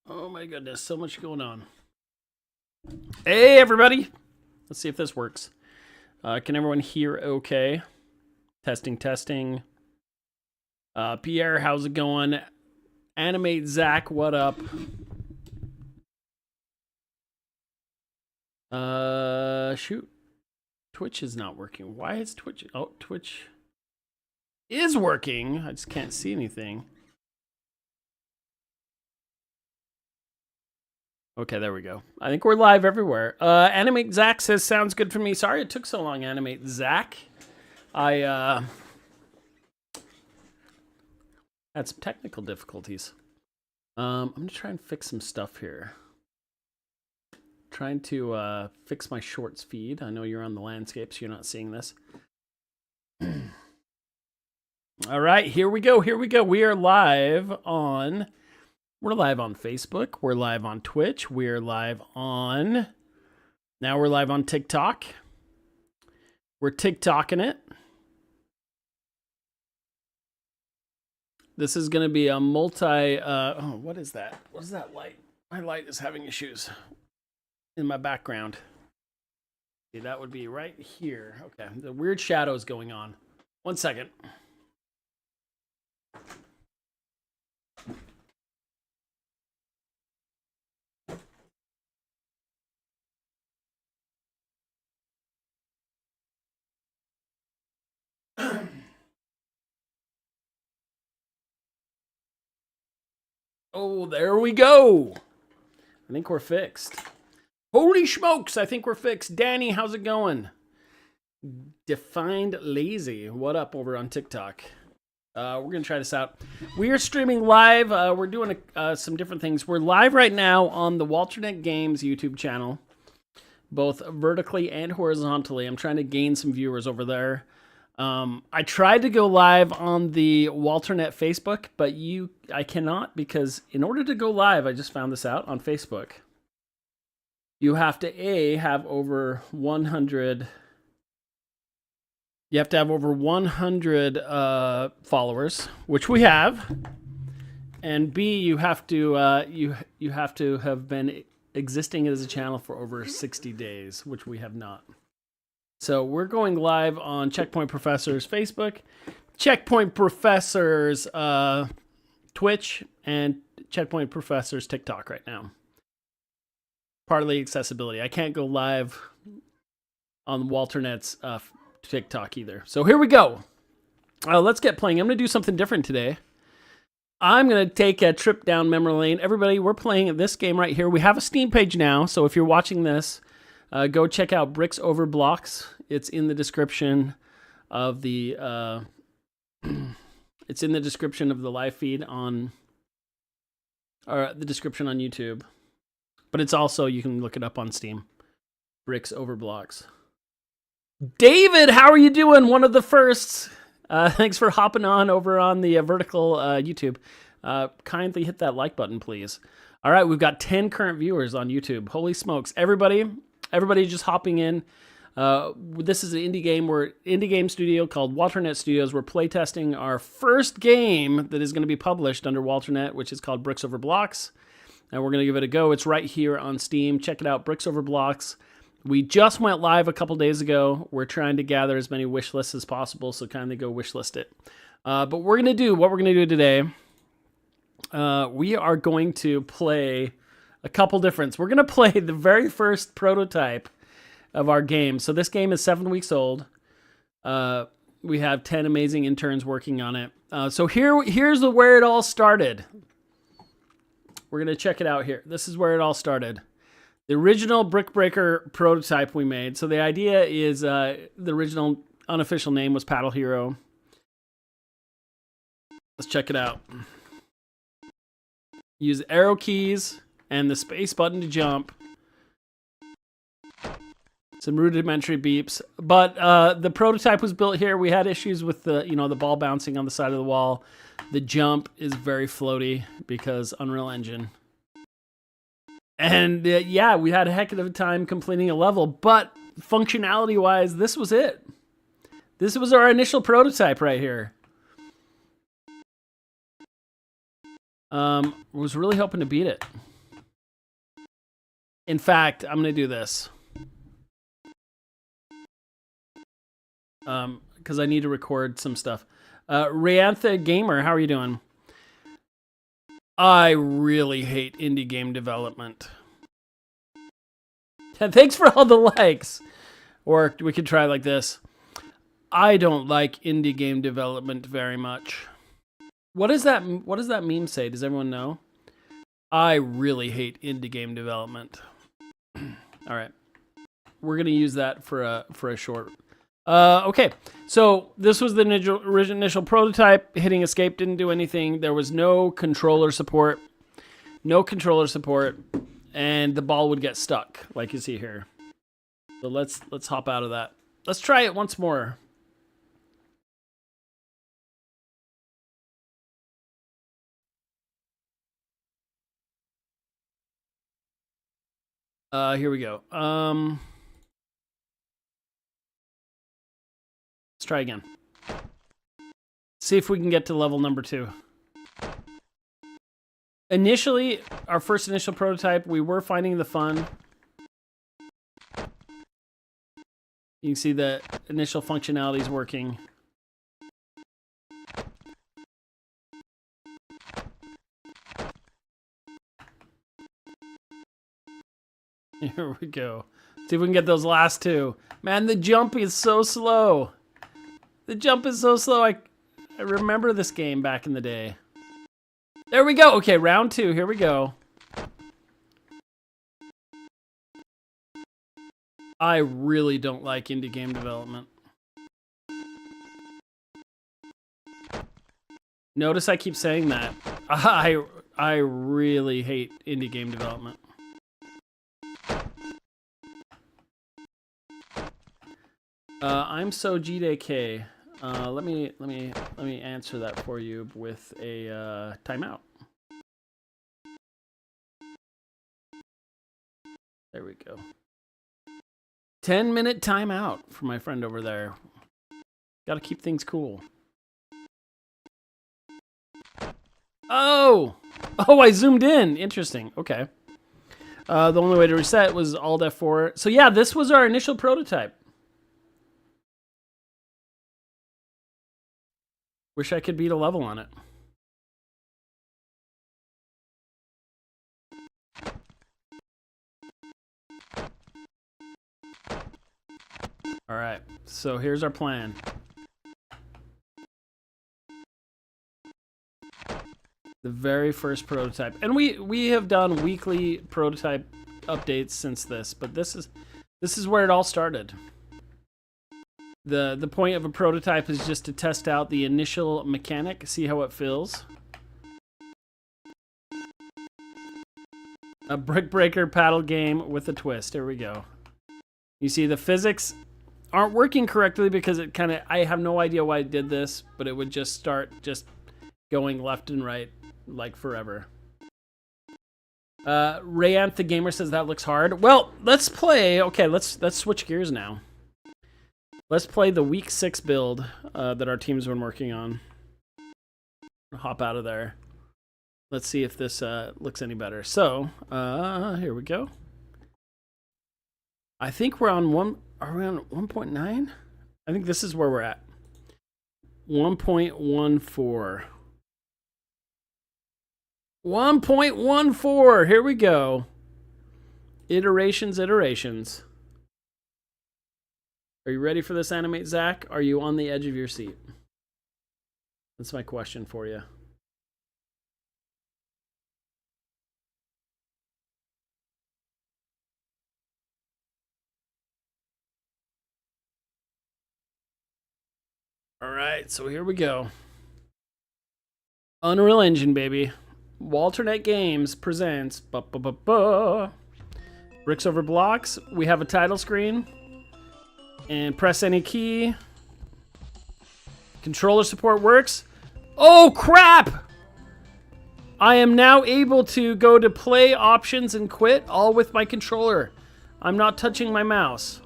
Oh my goodness, so much going on. Hey everybody! Let's see if this works. Can everyone hear okay? Testing, testing. Pierre, how's it going? Animate Zach, what up? Shoot. Twitch is not working. Why is Twitch? Oh, Twitch is working. I just can't see anything. Okay, there we go. I think we're live everywhere. Animate Zach says, sounds good for me. Sorry it took so long, Animate Zach. I had some technical difficulties. I'm going to try and fix some stuff here. Trying to fix my shorts feed. I know you're on the landscape, so you're not seeing this. All right, here we go. Here we go. We are live on... We're live on Facebook. We're live on Twitch. We're live on... Now we're live on TikTok. We're TikToking it. This is going to be a multi... oh, what is that? What is that light? My light is having issues in my background. See, that would be right here. Okay, the weird shadows going on. 1 second. Oh, there we go. I think we're fixed. Holy smokes, I think we're fixed. Danny, how's it going? Defined Lazy, what up over on TikTok? We're going to try this out. We are streaming live. We're doing some different things. We're live right now on the WalterNet Games YouTube channel, both vertically and horizontally. I'm trying to gain some viewers over there. I tried to go live on the WalterNet Facebook, but I cannot, because in order to go live, I just found this out on Facebook, you have to have over 100. You have to have over 100 followers, which we have, and B, you have to you have to have been existing as a channel for over 60 days, which we have not. So we're going live on Checkpoint Professor's Facebook, Checkpoint Professor's Twitch, and Checkpoint Professor's TikTok right now. Partly accessibility. I can't go live on WalterNet's TikTok either. So here we go. Let's get playing. I'm going to do something different today. I'm going to take a trip down memory lane. Everybody, we're playing this game right here. We have a Steam page now, so if you're watching this, go check out Bricks Over Blocks. It's in the description of the it's in the description of the live feed on, or the description on YouTube. But it's also, you can look it up on Steam. Bricks Over Blocks. David, how are you doing? One of the firsts. Thanks for hopping on over on the vertical YouTube. Kindly hit that like button, please. All right, we've got 10 current viewers on YouTube. Holy smokes. Everybody just hopping in. This is an indie game. We're indie game studio called WalterNet Studios. We're playtesting our first game that is going to be published under WalterNet, which is called Bricks Over Blocks. And we're going to give it a go. It's right here on Steam. Check it out, Bricks Over Blocks. We just went live a couple days ago. We're trying to gather as many wish lists as possible, so kindly go wish list it. But what we're going to do today, we are going to play a couple different. We're going to play the very first prototype of our game. So this game is 7 weeks old. We have 10 amazing interns working on it. So here's where it all started. We're going to check it out here. This is where it all started. The original Brick Breaker prototype we made. So the idea is the original unofficial name was Paddle Hero. Let's check it out. Use arrow keys and the space button to jump. Some rudimentary beeps. But the prototype was built here. We had issues with the ball bouncing on the side of the wall. The jump is very floaty because Unreal Engine. And yeah, we had a heck of a time completing a level, but functionality-wise, this was it. This was our initial prototype right here. Was really hoping to beat it. In fact, I'm going to do this. Because I need to record some stuff. Rayantha Gamer, how are you doing? I really hate indie game development. And thanks for all the likes. Or we could try like this. I don't like indie game development very much. What does that meme say? Does everyone know? I really hate indie game development. All right. We're going to use that for a short. Okay. So this was the initial prototype. Hitting escape didn't do anything. There was no controller support. And the ball would get stuck, like you see here. So let's hop out of that. Let's try it once more. Here we go. Let's try again. See if we can get to level number 2. Initially, our first initial prototype, we were finding the fun. You can see the initial functionality is working. Here we go. See if we can get those last 2. Man, the jump is so slow. The jump is so slow. I remember this game back in the day. There we go. Okay, round 2. Here we go. I really don't like indie game development. Notice I keep saying that. I really hate indie game development. I'm so GDK. Let me answer that for you with a timeout. There we go. 10-minute timeout for my friend over there. Got to keep things cool. Oh, I zoomed in. Interesting. Okay. The only way to reset was Alt F4. So yeah, this was our initial prototype. Wish I could beat a level on it. All right, so here's our plan. The very first prototype. And we have done weekly prototype updates since this, but this is where it all started. The point of a prototype is just to test out the initial mechanic, see how it feels. A brick breaker paddle game with a twist. Here we go. You see the physics aren't working correctly because it kind of, I have no idea why it did this, but it would just start just going left and right like forever. Rayanth the gamer says that looks hard. Well, let's play. Okay, let's switch gears now. Let's play the week 6 build that our team's been working on. Hop out of there. Let's see if this looks any better. So, here we go. I think we're on are we on 1.9? I think this is where we're at. 1.14. 1.14. Here we go. Iterations. Are you ready for this, Animate Zach? Are you on the edge of your seat? That's my question for you. All right, so here we go. Unreal Engine, baby. WalterNet Games presents Bricks Over Blocks. We have a title screen. And press any key. Controller support works. Oh, crap! I am now able to go to play options and quit all with my controller. I'm not touching my mouse.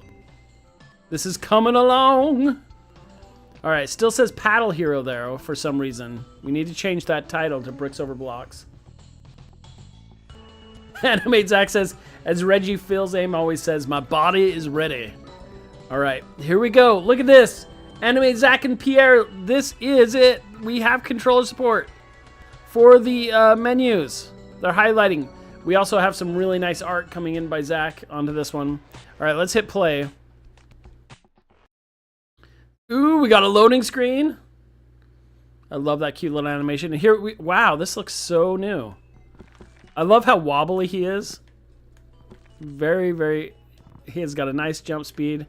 This is coming along. All right, still says Paddle Hero there for some reason. We need to change that title to Bricks Over Blocks. Animate Zach says, As Reggie Fils-Aime always says, my body is ready. All right, here we go. Look at this. Animate Zach and Pierre. This is it. We have controller support for the menus. They're highlighting. We also have some really nice art coming in by Zach onto this one. All right, let's hit play. Ooh, we got a loading screen. I love that cute little animation. And here, wow, this looks so new. I love how wobbly he is. Very, very, he has got a nice jump speed.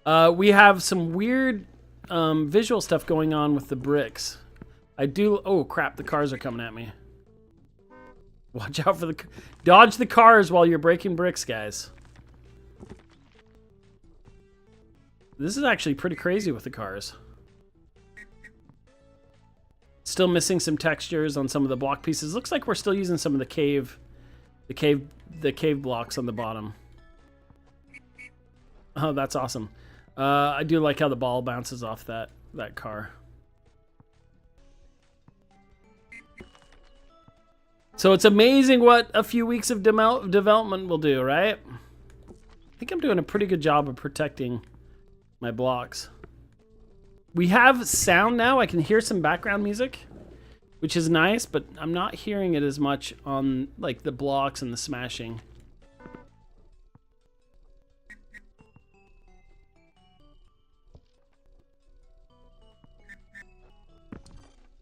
We have some weird visual stuff going on with the bricks. Oh crap, the cars are coming at me. Watch out for dodge the cars while you're breaking bricks, guys. This is actually pretty crazy with the cars. Still missing some textures on some of the block pieces. Looks like we're still using some of the cave blocks on the bottom. Oh, that's awesome. I do like how the ball bounces off that car. So it's amazing what a few weeks of development will do, right? I think I'm doing a pretty good job of protecting my blocks. We have sound now. I can hear some background music, which is nice, but I'm not hearing it as much on like the blocks and the smashing.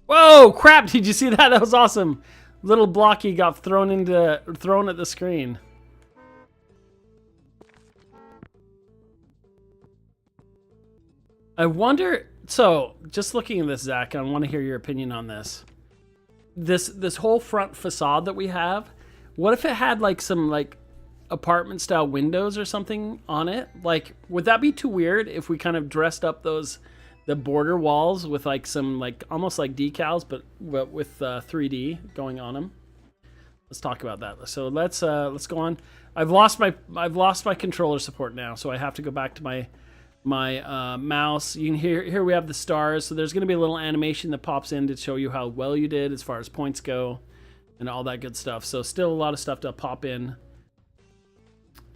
Whoa, crap, did you see that? That was awesome. Little blocky got thrown at the screen. I wonder, so just looking at this, Zach, I want to hear your opinion on this. This whole front facade that we have, what if it had like some like apartment style windows or something on it? Like, would that be too weird if we kind of dressed up the border walls with like some like almost like decals, but with 3D going on them? Let's talk about that. So let's go on. I've lost my controller support now, so I have to go back to my mouse. You can hear here we have the stars. So there's going to be a little animation that pops in to show you how well you did as far as points go, and all that good stuff. So still a lot of stuff to pop in.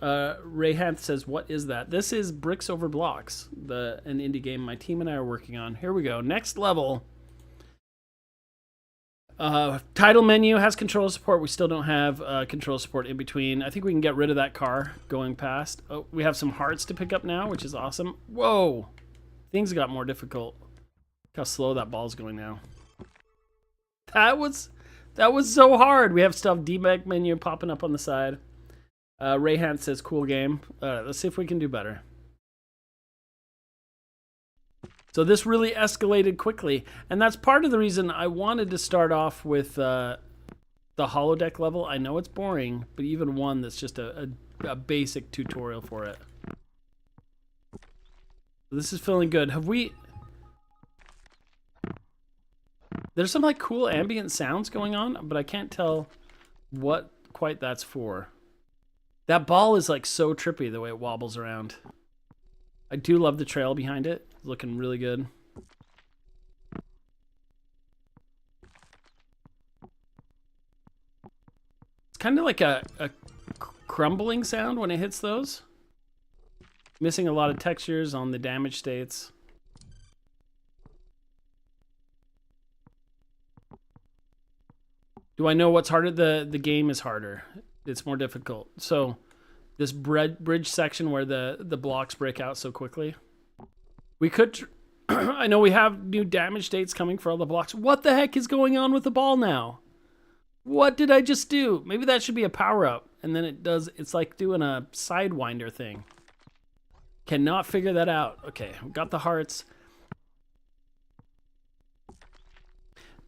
Rayhanth says, what is that? This is Bricks Over Blocks, an indie game my team and I are working on. Here we go. Next level. Title menu has control support. We still don't have control support in between. I think we can get rid of that car going past. Oh, we have some hearts to pick up now, which is awesome. Whoa! Things got more difficult. Look how slow that ball's going now. That was so hard. We have stuff debug menu popping up on the side. Rayhan says, cool game. Let's see if we can do better. So this really escalated quickly, and that's part of the reason I wanted to start off with the holodeck level. I know it's boring, but even one that's just a basic tutorial for it. This is feeling good. There's some like cool ambient sounds going on, but I can't tell what quite that's for. That ball is like so trippy the way it wobbles around. I do love the trail behind it. It's looking really good. It's kind of like a crumbling sound when it hits those. Missing a lot of textures on the damage states. Do I know what's harder? The game is harder. It's more difficult. So this bridge section where the blocks break out so quickly. We could, I know we have new damage states coming for all the blocks. What the heck is going on with the ball now? What did I just do? Maybe that should be a power up. And then it's like doing a sidewinder thing. Cannot figure that out. Okay, we got the hearts.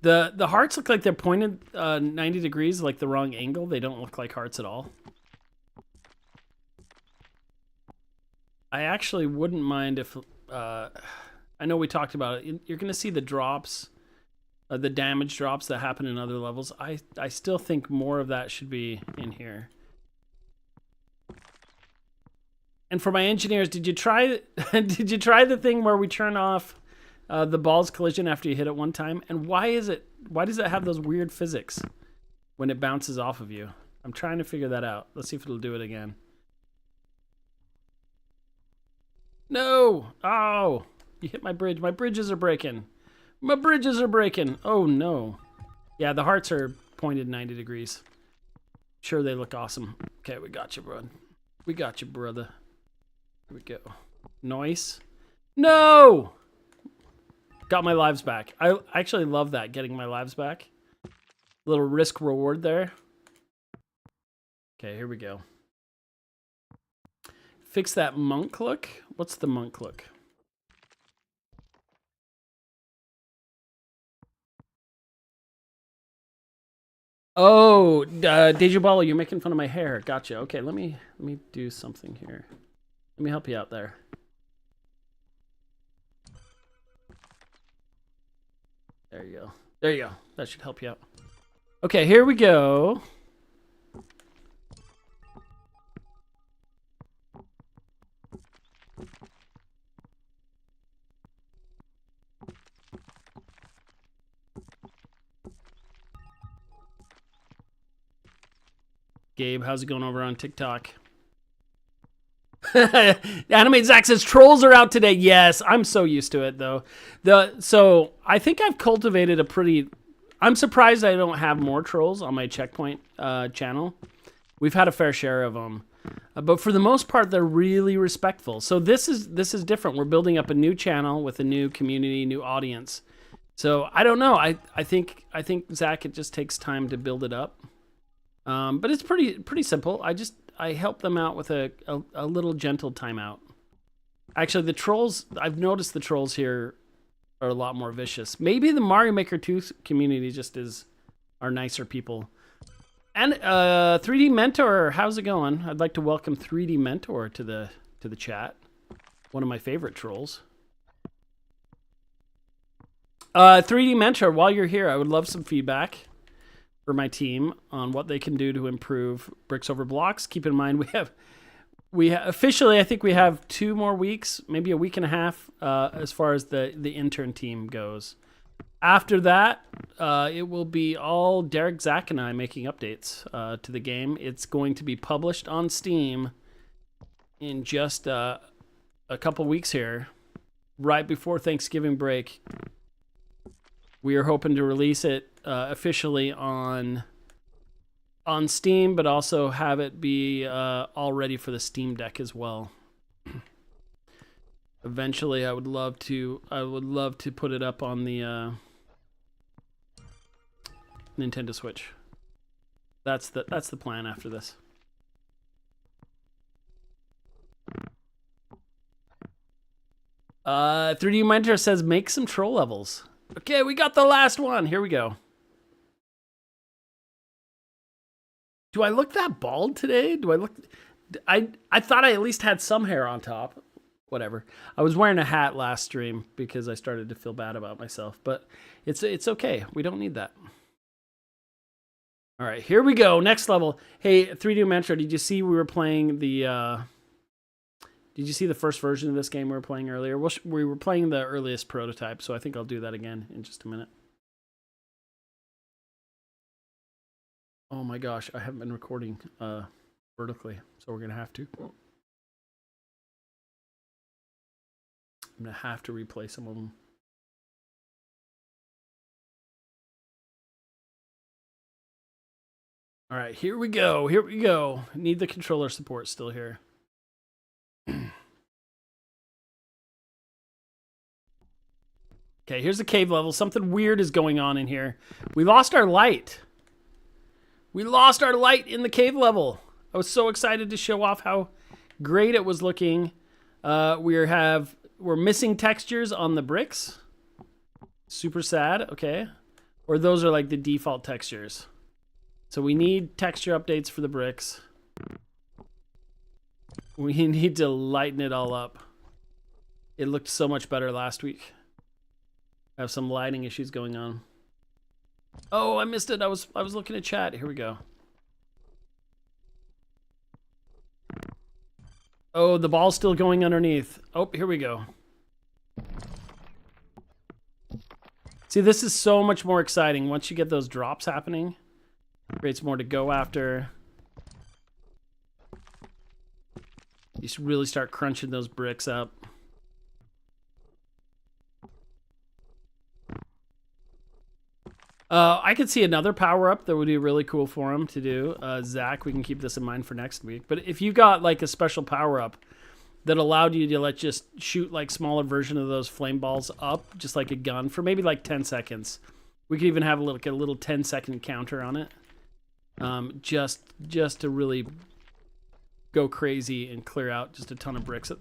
The hearts look like they're pointed 90 degrees, like the wrong angle. They don't look like hearts at all. I actually wouldn't mind if, I know we talked about it. You're going to see the drops, the damage drops that happen in other levels. I still think more of that should be in here. And for my engineers, did you try the thing where we turn off the ball's collision after you hit it one time? And why does it have those weird physics when it bounces off of you? I'm trying to figure that out. Let's see if it'll do it again. No! Oh! You hit my bridge. My bridges are breaking. My bridges are breaking. Oh, no. Yeah, the hearts are pointed 90 degrees. Sure, they look awesome. Okay, we got you, bro. We got you, brother. Here we go. Nice. No! Got my lives back. I actually love that, getting my lives back. Little risk reward there. Okay, here we go. Fix that monk look. What's the monk look? Oh, Dejubalo, you're making fun of my hair. Gotcha. Okay, let me do something here. Let me help you out there. There you go. There you go. That should help you out. Okay, here we go. Gabe, how's it going over on TikTok? Animate Zach says trolls are out today. Yes, I'm so used to it though. So I think I've cultivated a pretty. I'm surprised I don't have more trolls on my Checkpoint channel. We've had a fair share of them, but for the most part, they're really respectful. So this is different. We're building up a new channel with a new community, new audience. So I don't know. I think Zach, it just takes time to build it up. But it's pretty simple. I help them out with a little gentle timeout. Actually, the trolls, I've noticed the trolls here are a lot more vicious. Maybe the Mario Maker 2 community just are nicer people. And 3D Mentor, how's it going? I'd like to welcome 3D Mentor to the chat. One of my favorite trolls. 3D Mentor, while you're here, I would love some feedback for my team on what they can do to improve Bricks Over Blocks. Keep in mind we have officially, I think we have 2 more weeks, maybe a week and a half, as far as the intern team goes. After that, it will be all Derek, Zach, and I making updates to the game. It's going to be published on Steam in just a couple weeks here, right before Thanksgiving break. We are hoping to release it officially on Steam, but also have it be all ready for the Steam Deck as well. Eventually, I would love to put it up on the Nintendo Switch. That's the plan after this. Uh, 3D Mentor says make some troll levels. Okay, we got the last one. Here we go. Do I look that bald today? Do I look... I thought I at least had some hair on top. Whatever. I was wearing a hat last stream because I started to feel bad about myself. But it's okay. We don't need that. All right, here we go. Next level. Hey, 3D Mentor, did you see we were playing the... Did you see the first version of this game we were playing earlier? We were playing the earliest prototype, so I think I'll do that again in just a minute. Oh my gosh, I haven't been recording vertically, so we're going to have to. I'm going to have to replay some of them. All right, here we go. Here we go. Need the controller support still here. Okay, here's the cave level. Something weird is going on in here. We lost our light. We lost our light in the cave level. I was so excited to show off how great it was looking. We're missing textures on the bricks. Super sad. Okay. Or those are like the default textures. So we need texture updates for the bricks. We need to lighten it all up. It looked so much better last week. I have some lighting issues going on. Oh, I missed it. I was looking at chat. Here we go. Oh, the ball's still going underneath. Oh, here we go. See, this is so much more exciting once you get those drops happening. Creates more to go after. really start crunching those bricks up. I could see another power-up that would be really cool for him to do. Zach, we can keep this in mind for next week. But if you got like a special power-up that allowed you to just shoot like smaller version of those flame balls up, just like a gun for maybe like 10 seconds. We could even have a little 10-second counter on it. Just to really go crazy and clear out just a ton of bricks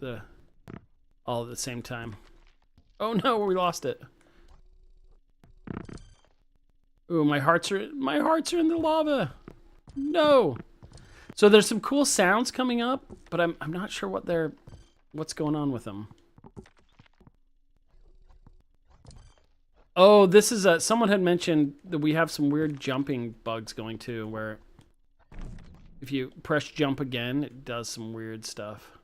all at the same time. Oh no, we lost it. Ooh, my hearts are in the lava. No. So there's some cool sounds coming up, but I'm not sure what's going on with them. Oh, this is someone had mentioned that we have some weird jumping bugs going too, where if you press jump again, it does some weird stuff.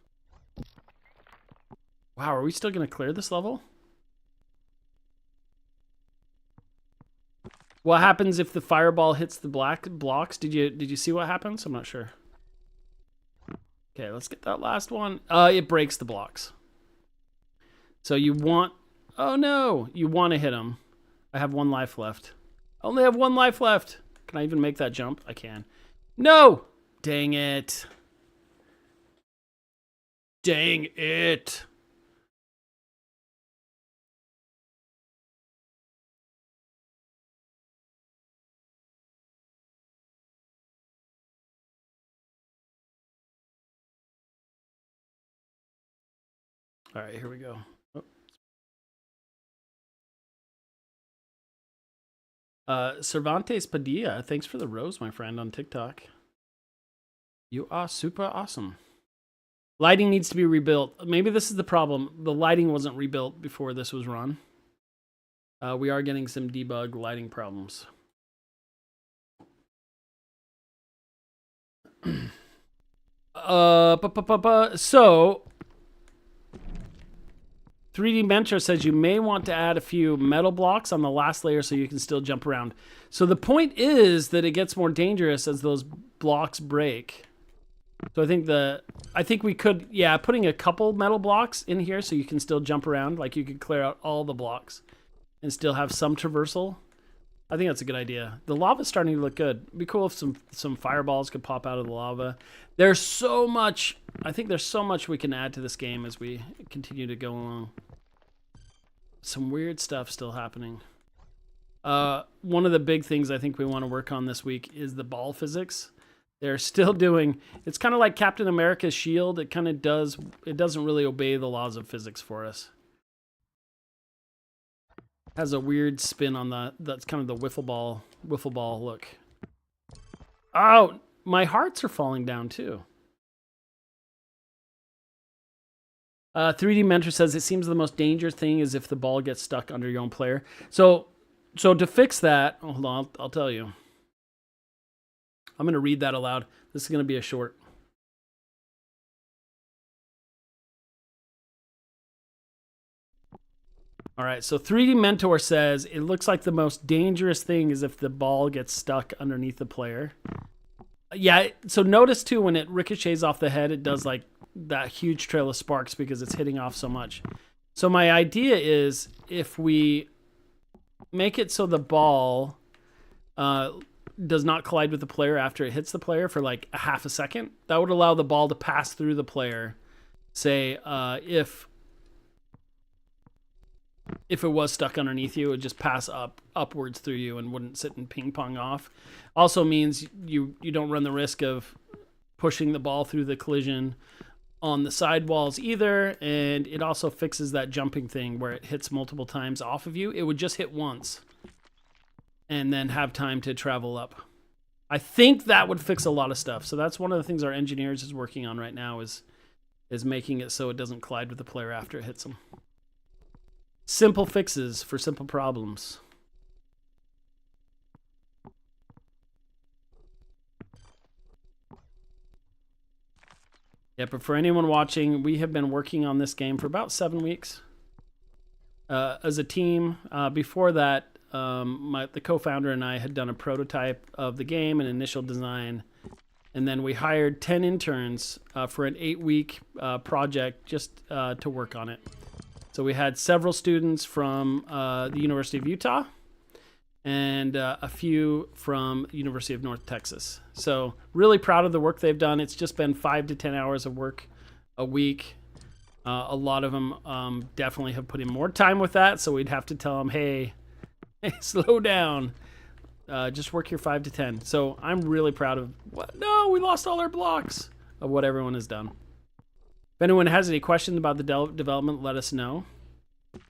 Wow, are we still gonna clear this level? What happens if the fireball hits the black blocks? Did you see what happens? I'm not sure. Okay, let's get that last one. It breaks the blocks. So you want... Oh no! You want to hit them. I have 1 life left. I only have 1 life left. Can I even make that jump? I can. No! Dang it. Dang it. All right, here we go. Cervantes Padilla, thanks for the rose, my friend, on TikTok. You are super awesome. Lighting needs to be rebuilt. Maybe this is the problem. The lighting wasn't rebuilt before this was run. We are getting some debug lighting problems. So 3D Mentor says you may want to add a few metal blocks on the last layer so you can still jump around. So the point is that it gets more dangerous as those blocks break. So I think we could, yeah, putting a couple metal blocks in here so you can still jump around, like you could clear out all the blocks and still have some traversal. I think that's a good idea. The lava's starting to look good. It'd be cool if some fireballs could pop out of the lava. There's so much, I think there's so much we can add to this game as we continue to go along. Some weird stuff still happening. One of the big things I think we want to work on this week is the ball physics. They're still doing, it's kind of like Captain America's shield. It kind of does, it doesn't really obey the laws of physics for us. Has a weird spin on that's kind of the wiffle ball look. Oh, my hearts are falling down too. 3D Mentor says it seems the most dangerous thing is if the ball gets stuck under your own player. So to fix that, hold on, I'll tell you. I'm going to read that aloud. This is going to be a short. All right, so 3D Mentor says it looks like the most dangerous thing is if the ball gets stuck underneath the player. Yeah, so notice too when it ricochets off the head, it does like that huge trail of sparks because it's hitting off so much. So my idea is if we make it so the ball does not collide with the player after it hits the player for like a half a second, that would allow the ball to pass through the player. Say if it was stuck underneath you, it would just pass upwards through you and wouldn't sit and ping pong off. Also means you don't run the risk of pushing the ball through the collision on the side walls either, and it also fixes that jumping thing where it hits multiple times off of you. It would just hit once and then have time to travel up. I think that would fix a lot of stuff. So that's one of the things our engineers is working on right now is making it so it doesn't collide with the player after it hits them. Simple fixes for simple problems. Yeah, but for anyone watching, we have been working on this game for about 7 weeks as a team. Before that, the co-founder and I had done a prototype of the game, an initial design, And then we hired 10 interns for an 8-week project just to work on it. So we had several students from the University of Utah and a few from the University of North Texas. So really proud of the work they've done. It's just been 5 to 10 hours of work a week. A lot of them definitely have put in more time with that. So we'd have to tell them, hey, slow down. Just work your 5 to 10. So I'm really proud of what? No, we lost all our blocks of what everyone has done. If anyone has any questions about the development, let us know.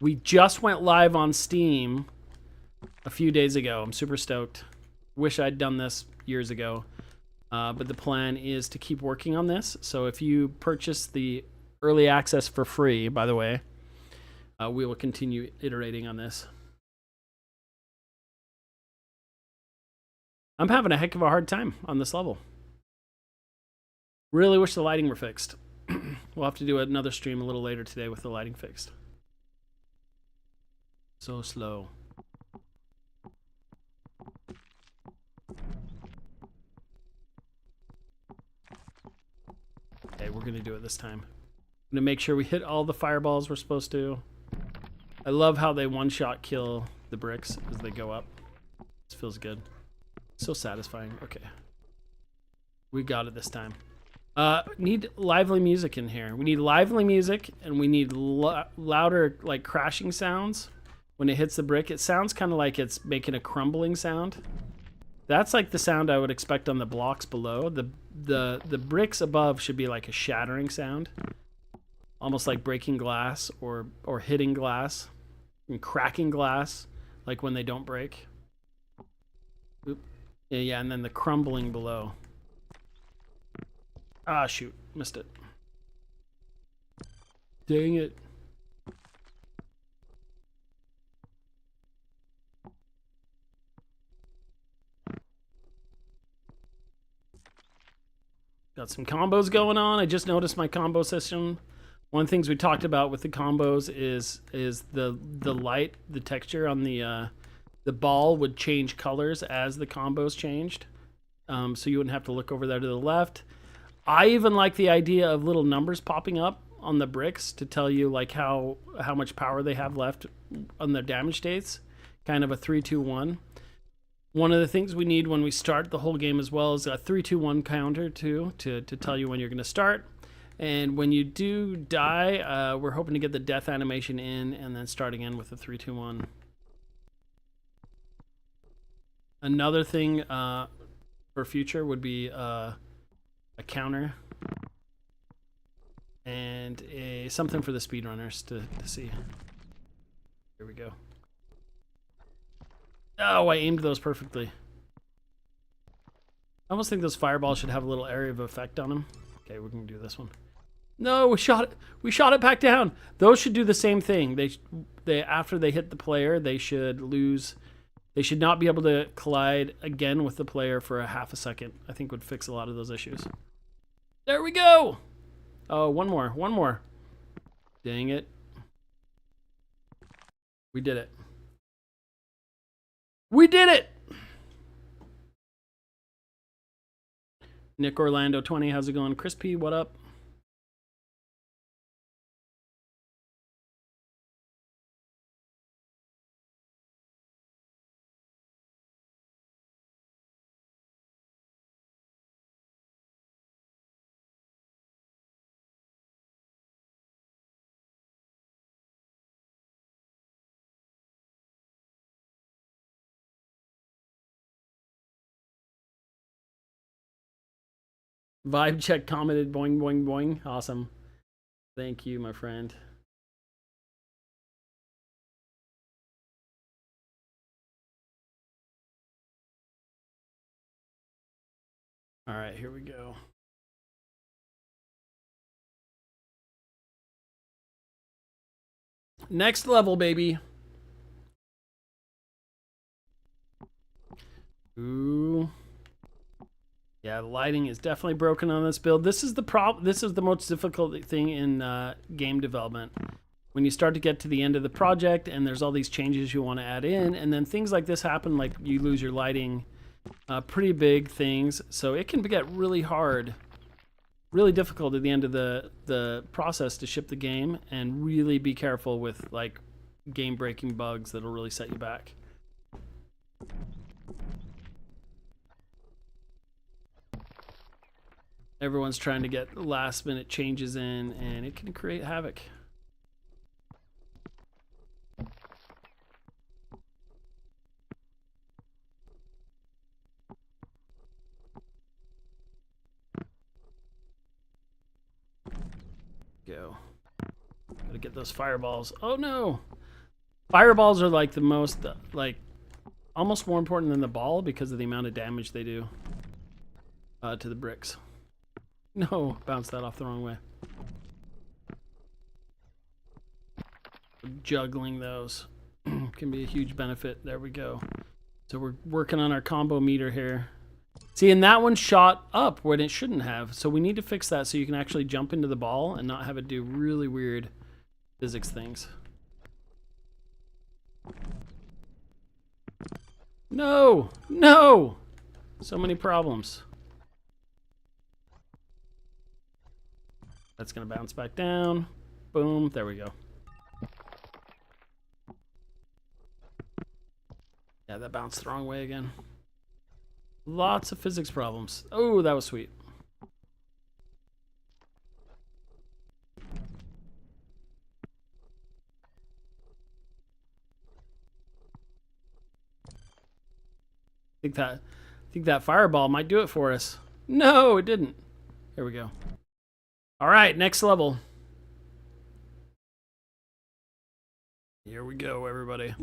We just went live on Steam a few days ago. I'm super stoked. Wish I'd done this years ago. But the plan is to keep working on this. So if you purchase the early access for free, by the way, we will continue iterating on this. I'm having a heck of a hard time on this level. Really wish the lighting were fixed. We'll have to do another stream a little later today with the lighting fixed. So slow. Okay, we're going to do it this time. I'm going to make sure we hit all the fireballs we're supposed to. I love how they one-shot kill the bricks as they go up. This feels good. So satisfying. Okay. We got it this time. Need lively music in here. We need lively music, and we need louder, like, crashing sounds when it hits the brick. It sounds kind of like it's making a crumbling sound. That's like the sound I would expect on the blocks below. The bricks above should be like a shattering sound. Almost like breaking glass or hitting glass and cracking glass, like when they don't break. Oop. Yeah, and then the crumbling below. Ah, shoot. Missed it. Dang it. Got some combos going on. I just noticed my combo system. One of the things we talked about with the combos is the light, the texture on the ball would change colors as the combos changed. So you wouldn't have to look over there to the left. I even like the idea of little numbers popping up on the bricks to tell you like how much power they have left on their damage states. Kind of a 3, 2, 1. One of the things we need when we start the whole game as well is a 3, 2, 1 counter too, to tell you when you're going to start. And when you do die, we're hoping to get the death animation in and then start again with the 3, 2, 1. Another thing for future would be a counter and something for the speedrunners to see. Here we go. Oh, I aimed those perfectly. I almost think those fireballs should have a little area of effect on them. Okay, we're gonna do this one. No, we shot it. We shot it back down. Those should do the same thing. They after they hit the player, they should lose. They should not be able to collide again with the player for a half a second. I think would fix a lot of those issues. There we go. Oh, one more. Dang it. We did it. We did it! Nick Orlando 20, how's it going? Crispy, what up? Vibe check commented, boing, boing, boing. Awesome. Thank you, my friend. All right, here we go. Next level, baby. Ooh. Yeah, the lighting is definitely broken on this build. This is the most difficult thing in game development. When you start to get to the end of the project and there's all these changes you want to add in, and then things like this happen, like you lose your lighting pretty big things. So it can get really hard, really difficult at the end of the process to ship the game, and really be careful with like game-breaking bugs that'll really set you back. Everyone's trying to get last-minute changes in, and it can create havoc. Go. Gotta get those fireballs. Oh no! Fireballs are like the most, like, almost more important than the ball because of the amount of damage they do to the bricks. No, bounced that off the wrong way. Juggling those can be a huge benefit. There we go. So we're working on our combo meter here. See, and that one shot up when it shouldn't have. So we need to fix that so you can actually jump into the ball and not have it do really weird physics things. No! No! So many problems. That's going to bounce back down. Boom. There we go. Yeah, that bounced the wrong way again. Lots of physics problems. Oh, that was sweet. I think that fireball might do it for us. No, it didn't. Here we go. All right, next level. Here we go, everybody.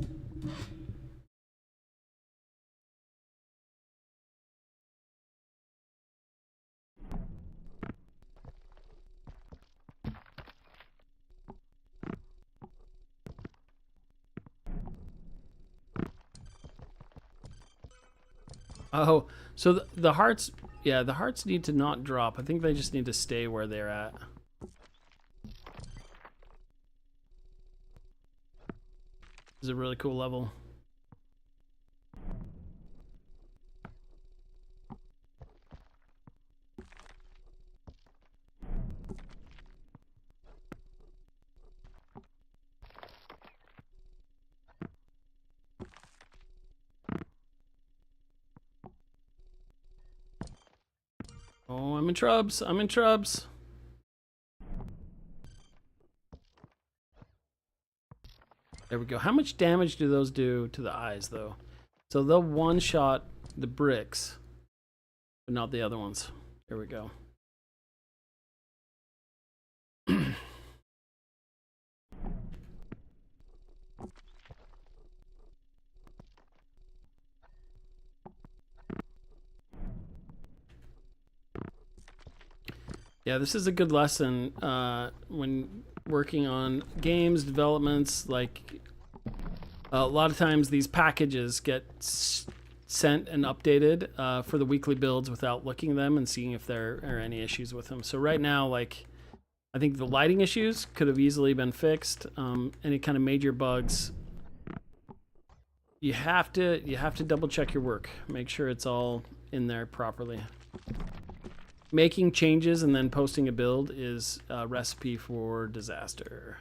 Oh, so the hearts, yeah, the hearts need to not drop. I think they just need to stay where they're at. This is a really cool level. Oh, I'm in trubs. I'm in trubs. There we go. How much damage do those do to the eyes, though? So they'll one-shot the bricks, but not the other ones. Here we go. Yeah, this is a good lesson when working on games developments. Like a lot of times these packages get sent and updated for the weekly builds without looking at them and seeing if there are any issues with them. So right now, like, I think the lighting issues could have easily been fixed. Any kind of major bugs, you have to double check your work. Make sure it's all in there properly. Making changes and then posting a build is a recipe for disaster.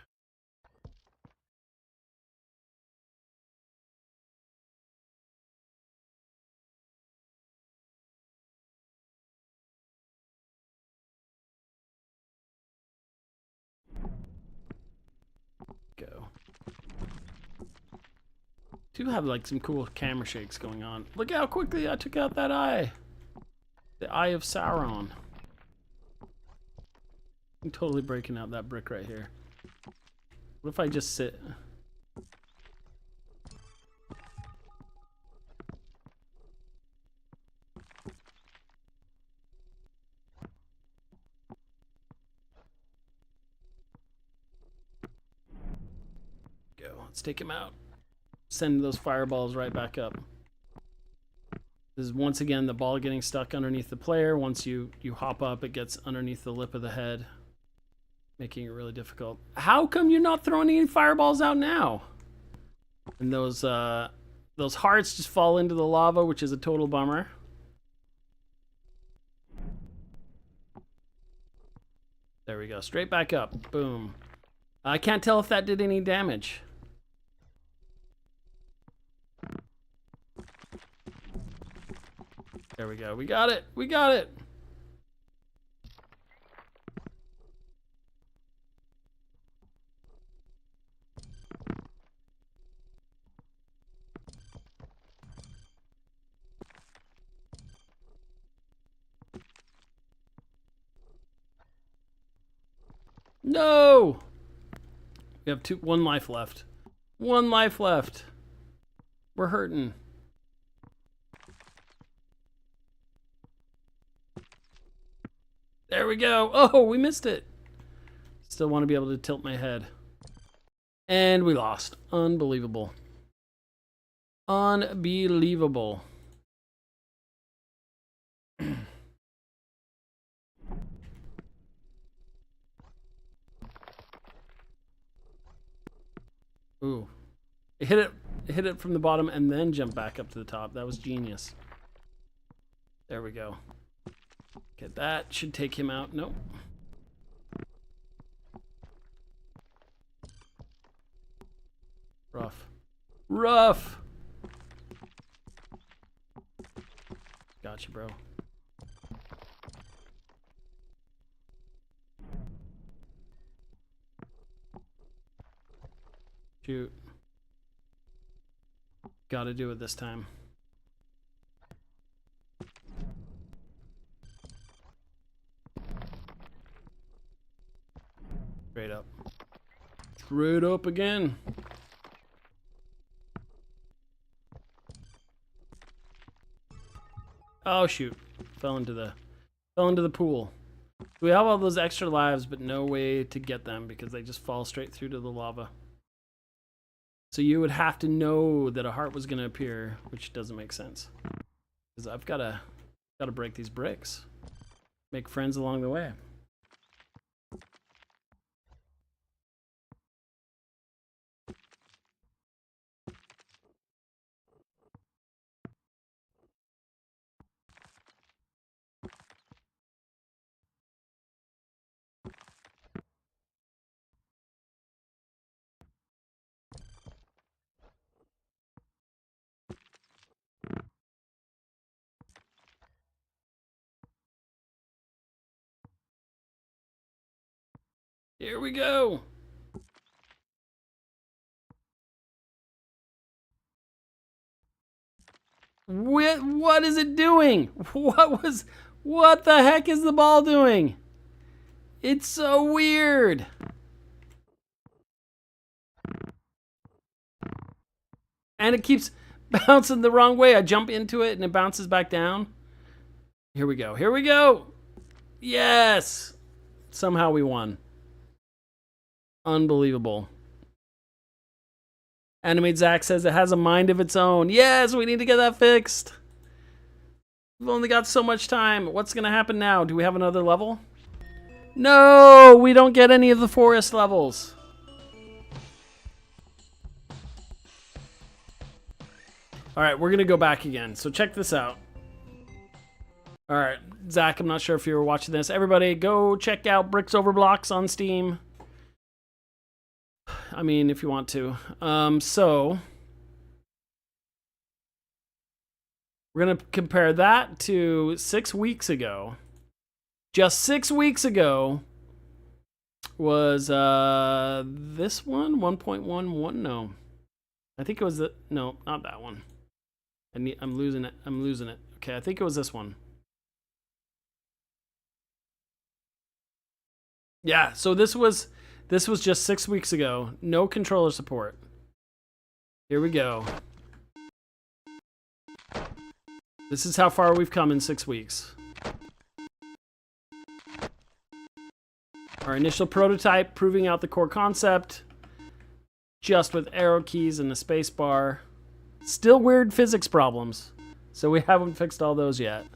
Go. Do have like some cool camera shakes going on. Look how quickly I took out that eye. The Eye of Sauron. I'm totally breaking out that brick right here. What if I just sit? Go. Let's take him out. Send those fireballs right back up. This is once again the ball getting stuck underneath the player. Once you hop up, it gets underneath the lip of the head, making it really difficult. How come you're not throwing any fireballs out now? And those hearts just fall into the lava, which is a total bummer. There we go. Straight back up. Boom. I can't tell if that did any damage. There we go. We got it. We got it. No! We have one life left. One life left. We're hurting. There we go. Oh, we missed it. Still want to be able to tilt my head. And we lost. Unbelievable. Unbelievable. Ooh. It hit it from the bottom and then jumped back up to the top. That was genius. There we go. Okay, that should take him out. Nope. Rough. Rough! Gotcha, bro. Shoot. Gotta do it this time. Straight up. Straight up again. Oh shoot. Fell into the pool. We have all those extra lives, but no way to get them because they just fall straight through to the lava. So you would have to know that a heart was going to appear, which doesn't make sense. Because I've got to break these bricks. Make friends along the way. Here we go. What is it doing? What the heck is the ball doing? It's so weird. And it keeps bouncing the wrong way. I jump into it and it bounces back down. Here we go. Here we go. Yes. Somehow we won. Unbelievable. Animate Zach says it has a mind of its own. Yes, we need to get that fixed. We've only got so much time. What's going to happen now? Do we have another level? No, we don't get any of the forest levels. All right, we're going to go back again. So check this out. All right, Zach, I'm not sure if you were watching this. Everybody, go check out Bricks Over Blocks on Steam. I mean, if you want to. So we're going to compare that to 6 weeks ago. Just 6 weeks ago was this one, 1.11. No, I think it was no, not that one. I'm losing it. I'm losing it. Okay, I think it was this one. Yeah, so this was just 6 weeks ago. No controller support. Here we go. This is how far we've come in 6 weeks. Our initial prototype proving out the core concept. Just with arrow keys and the space bar. Still weird physics problems. So we haven't fixed all those yet.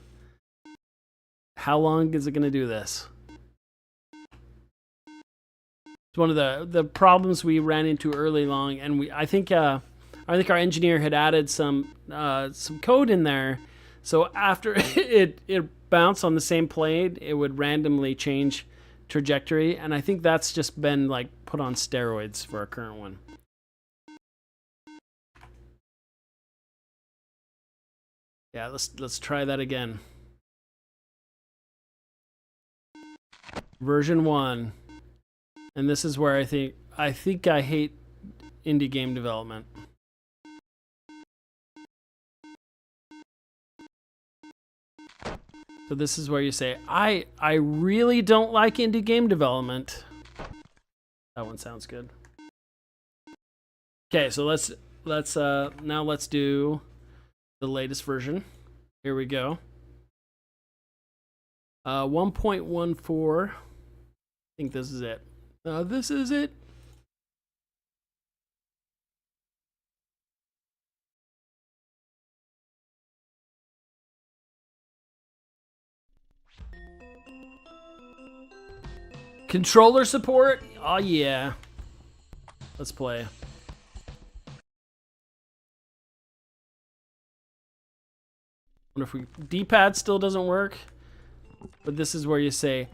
How long is it going to do this? It's one of the problems we ran into early on, and I think our engineer had added some code in there, so after it bounced on the same plane, it would randomly change trajectory, and I think that's just been like put on steroids for our current one. Yeah, let's try that again. Version 1. And this is where I think I hate indie game development. So this is where you say, I really don't like indie game development. That one sounds good. Okay, so let's do the latest version. Here we go. 1.14. I think this is it. This is it. Controller support? Oh yeah. Let's play. Wonder if D-pad still doesn't work. But this is where you say,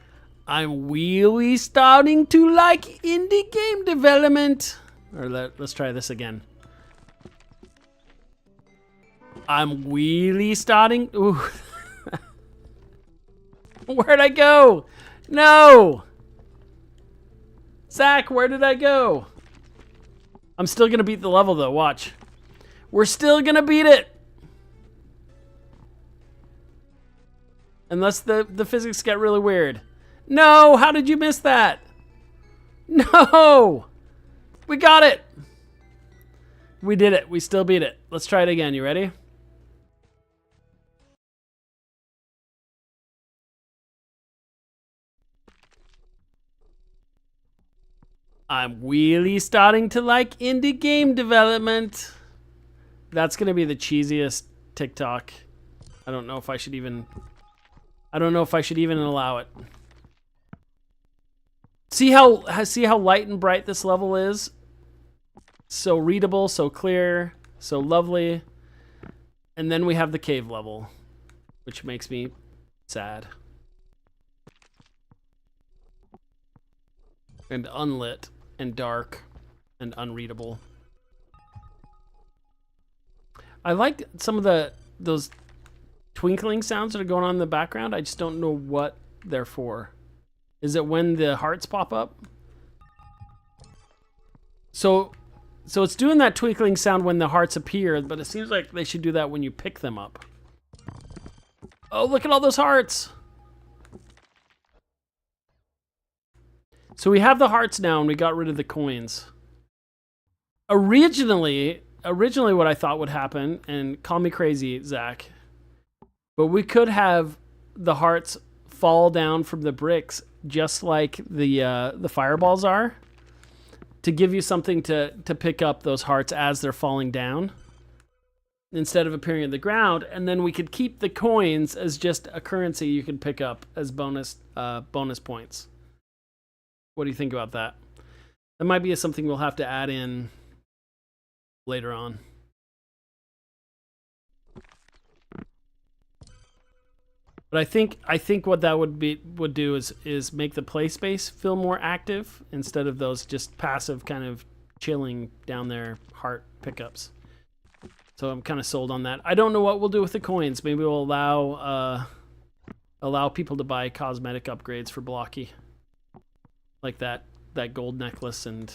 I'm really starting to like indie game development. Or let's try this again. I'm really starting. Ooh. Where'd I go? No. Zach, where did I go? I'm still gonna beat the level though, watch. We're still gonna beat it. Unless the physics get really weird. No, how did you miss that? No! We got it! We did it, we still beat it. Let's try it again, you ready? I'm really starting to like indie game development. That's gonna be the cheesiest TikTok. I don't know if I should even allow it. See how light and bright this level is? So readable, so clear, so lovely. And then we have the cave level, which makes me sad. And unlit, and dark, and unreadable. I like some of those twinkling sounds that are going on in the background. I just don't know what they're for. Is it when the hearts pop up? So it's doing that twinkling sound when the hearts appear, but it seems like they should do that when you pick them up. Oh, look at all those hearts. So we have the hearts now and we got rid of the coins. Originally what I thought would happen, and call me crazy, Zach, but we could have the hearts fall down from the bricks just like the fireballs are, to give you something to pick up those hearts as they're falling down instead of appearing on the ground, and then we could keep the coins as just a currency you could pick up as bonus points. What do you think about that? That might be something we'll have to add in later on. But I think what that would do is make the play space feel more active instead of those just passive kind of chilling down there heart pickups. So I'm kind of sold on that. I don't know what we'll do with the coins. Maybe we'll allow people to buy cosmetic upgrades for Blocky, like that gold necklace and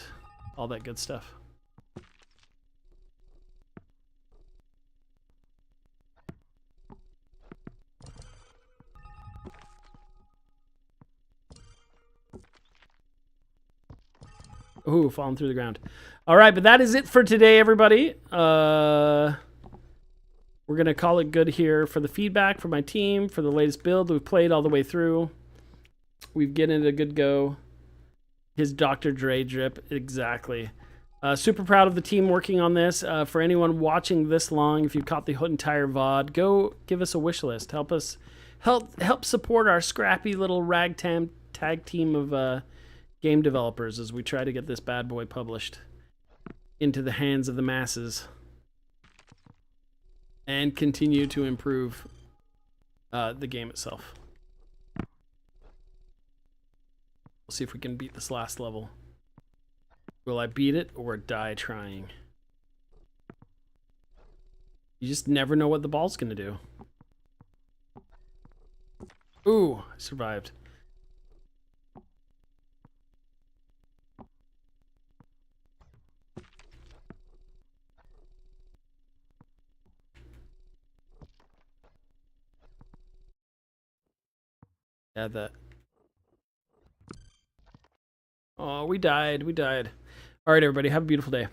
all that good stuff. Ooh, falling through the ground. All right, but that is it for today, everybody. We're going to call it good here for the feedback from my team, for the latest build. We've played all the way through. We've given it a good go. His Dr. Dre drip, exactly. Super proud of the team working on this. For anyone watching this long, if you've caught the entire VOD, go give us a wish list. Help support our scrappy little ragtag tag team of game developers as we try to get this bad boy published into the hands of the masses and continue to improve the game itself. We'll see if we can beat this last level. Will I beat it or die trying? You just never know what the ball's gonna do. Ooh, I survived. Yeah, that. Oh, we died. We died. All right, everybody. Have a beautiful day.